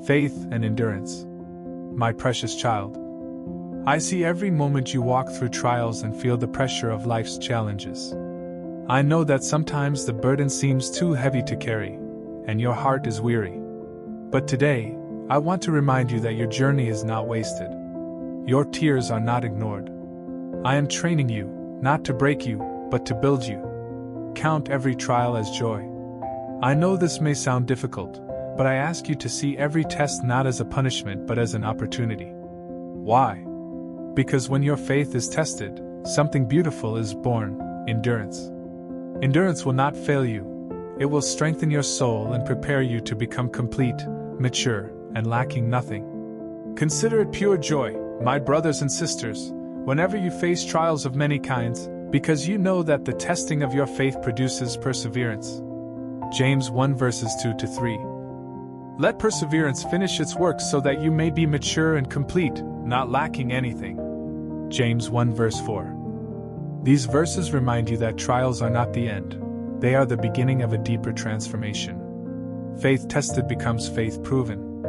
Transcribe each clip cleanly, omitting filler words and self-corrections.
faith and endurance. My precious child, I see every moment you walk through trials and feel the pressure of life's challenges. I know that sometimes the burden seems too heavy to carry, and your heart is weary. But today, I want to remind you that your journey is not wasted. Your tears are not ignored. I am training you, not to break you, but to build you. Count every trial as joy. I know this may sound difficult, but I ask you to see every test not as a punishment but as an opportunity. Why? Because when your faith is tested, something beautiful is born: endurance. Endurance will not fail you. It will strengthen your soul and prepare you to become complete, mature, and lacking nothing. Consider it pure joy, my brothers and sisters, whenever you face trials of many kinds, because you know that the testing of your faith produces perseverance. James 1 verses 2-3. Let perseverance finish its work so that you may be mature and complete, not lacking anything. James 1 verse 4. These verses remind you that trials are not the end. They are the beginning of a deeper transformation. Faith tested becomes faith proven.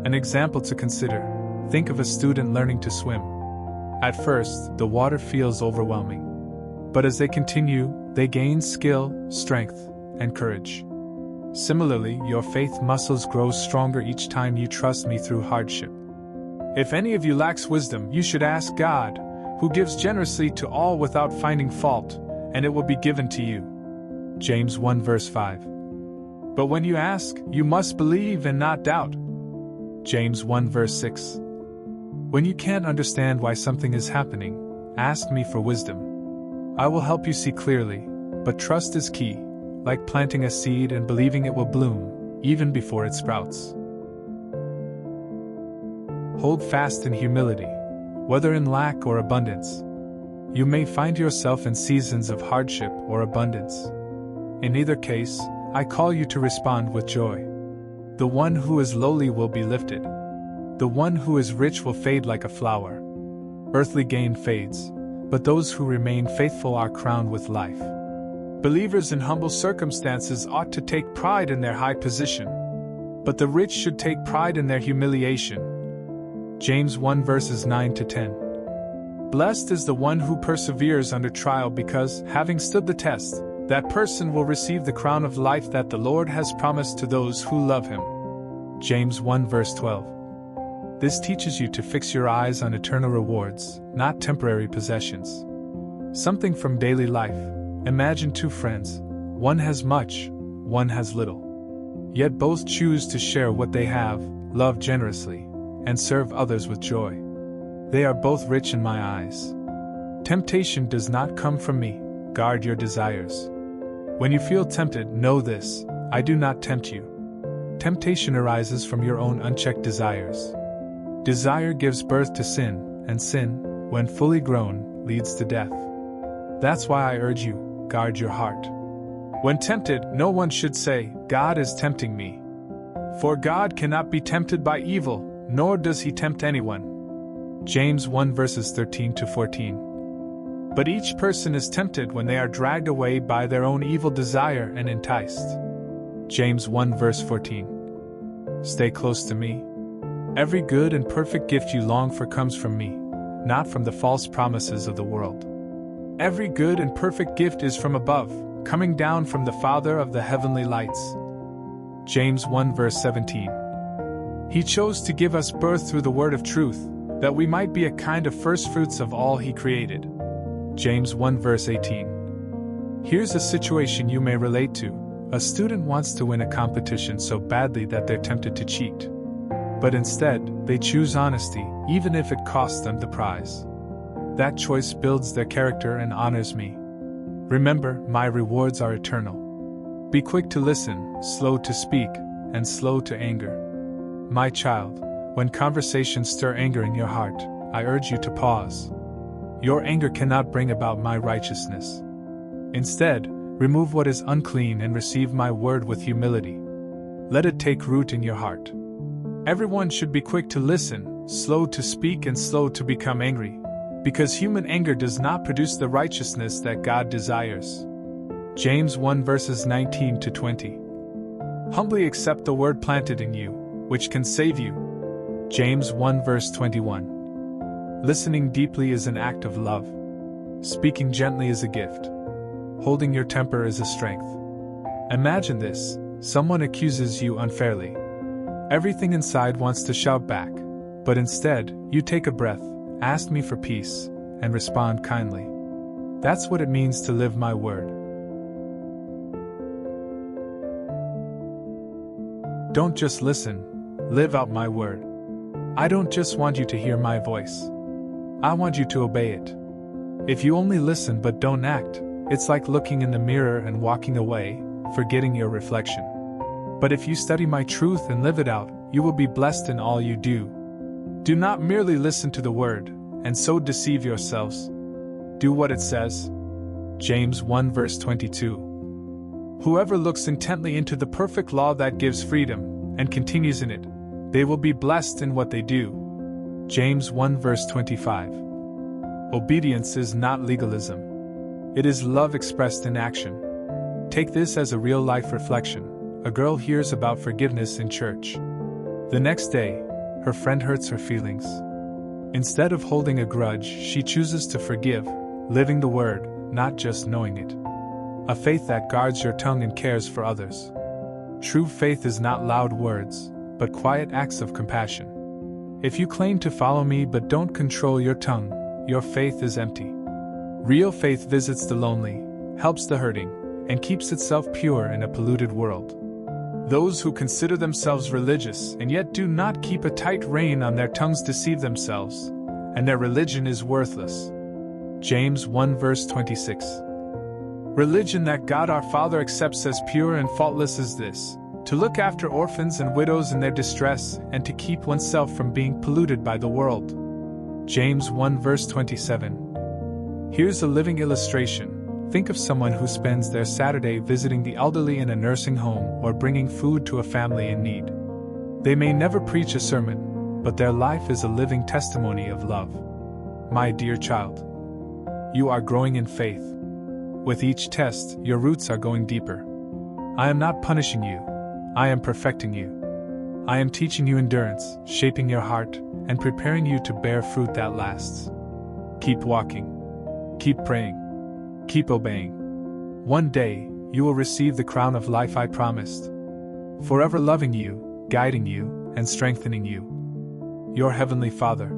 An example to consider: think of a student learning to swim. At first, the water feels overwhelming. But as they continue, they gain skill, strength, and courage. Similarly, your faith muscles grow stronger each time you trust me through hardship. If any of you lacks wisdom, you should ask God, who gives generously to all without finding fault, and it will be given to you. James 1 verse 5. But when you ask, you must believe and not doubt. James 1 verse 6. When you can't understand why something is happening, ask me for wisdom. I will help you see clearly, but trust is key, like planting a seed and believing it will bloom, even before it sprouts. Hold fast in humility, whether in lack or abundance. You may find yourself in seasons of hardship or abundance. In either case, I call you to respond with joy. The one who is lowly will be lifted. The one who is rich will fade like a flower. Earthly gain fades, but those who remain faithful are crowned with life. Believers in humble circumstances ought to take pride in their high position, but the rich should take pride in their humiliation. James 1 verses 9-10. Blessed is the one who perseveres under trial, because, having stood the test, that person will receive the crown of life that the Lord has promised to those who love him. James 1 verse 12. This teaches you to fix your eyes on eternal rewards, not temporary possessions. Something from daily life. Imagine two friends. One has much, one has little. Yet both choose to share what they have, love generously, and serve others with joy. They are both rich in my eyes. Temptation does not come from me. Guard your desires. When you feel tempted, know this: I do not tempt you. Temptation arises from your own unchecked desires. Desire gives birth to sin, and sin, when fully grown, leads to death. That's why I urge you, guard your heart. When tempted, no one should say, God is tempting me. For God cannot be tempted by evil, nor does he tempt anyone. James 1 verses 13-14. But each person is tempted when they are dragged away by their own evil desire and enticed. James 1 verse 14. Stay close to me. Every good and perfect gift you long for comes from me, not from the false promises of the world. Every good and perfect gift is from above, coming down from the Father of the heavenly lights. James 1 verse 17. He chose to give us birth through the word of truth, that we might be a kind of firstfruits of all he created. James 1 verse 18. Here's a situation you may relate to. A student wants to win a competition so badly that they're tempted to cheat. But instead, they choose honesty, even if it costs them the prize. That choice builds their character and honors me. Remember, my rewards are eternal. Be quick to listen, slow to speak, and slow to anger. My child, when conversations stir anger in your heart, I urge you to pause. Your anger cannot bring about my righteousness. Instead, remove what is unclean and receive my word with humility. Let it take root in your heart. Everyone should be quick to listen, slow to speak, and slow to become angry, because human anger does not produce the righteousness that God desires. James 1 verses 19-20. Humbly accept the word planted in you, which can save you. James 1 verse 21. Listening deeply is an act of love. Speaking gently is a gift. Holding your temper is a strength. Imagine this: someone accuses you unfairly. Everything inside wants to shout back, but instead, you take a breath, ask me for peace, and respond kindly. That's what it means to live my word. Don't just listen, live out my word. I don't just want you to hear my voice. I want you to obey it. If you only listen but don't act, it's like looking in the mirror and walking away, forgetting your reflection. But if you study my truth and live it out, you will be blessed in all you do. Do not merely listen to the word, and so deceive yourselves. Do what it says. James 1 verse 22. Whoever looks intently into the perfect law that gives freedom, and continues in it, they will be blessed in what they do. James 1 verse 25. Obedience is not legalism. It is love expressed in action. Take this as a real-life reflection. A girl hears about forgiveness in church. The next day, her friend hurts her feelings. Instead of holding a grudge, she chooses to forgive, living the word, not just knowing it. A faith that guards your tongue and cares for others. True faith is not loud words, but quiet acts of compassion. If you claim to follow me but don't control your tongue, your faith is empty. Real faith visits the lonely, helps the hurting, and keeps itself pure in a polluted world. Those who consider themselves religious and yet do not keep a tight rein on their tongues deceive themselves, and their religion is worthless. James 1 verse 26. Religion that God our Father accepts as pure and faultless is this: to look after orphans and widows in their distress and to keep oneself from being polluted by the world. James 1 verse 27. Here's a living illustration. Think of someone who spends their Saturday visiting the elderly in a nursing home or bringing food to a family in need. They may never preach a sermon, but their life is a living testimony of love. My dear child, you are growing in faith. With each test, your roots are going deeper. I am not punishing you. I am perfecting you. I am teaching you endurance, shaping your heart, and preparing you to bear fruit that lasts. Keep walking. Keep praying. Keep obeying. One day, you will receive the crown of life I promised. Forever loving you, guiding you, and strengthening you. Your Heavenly Father.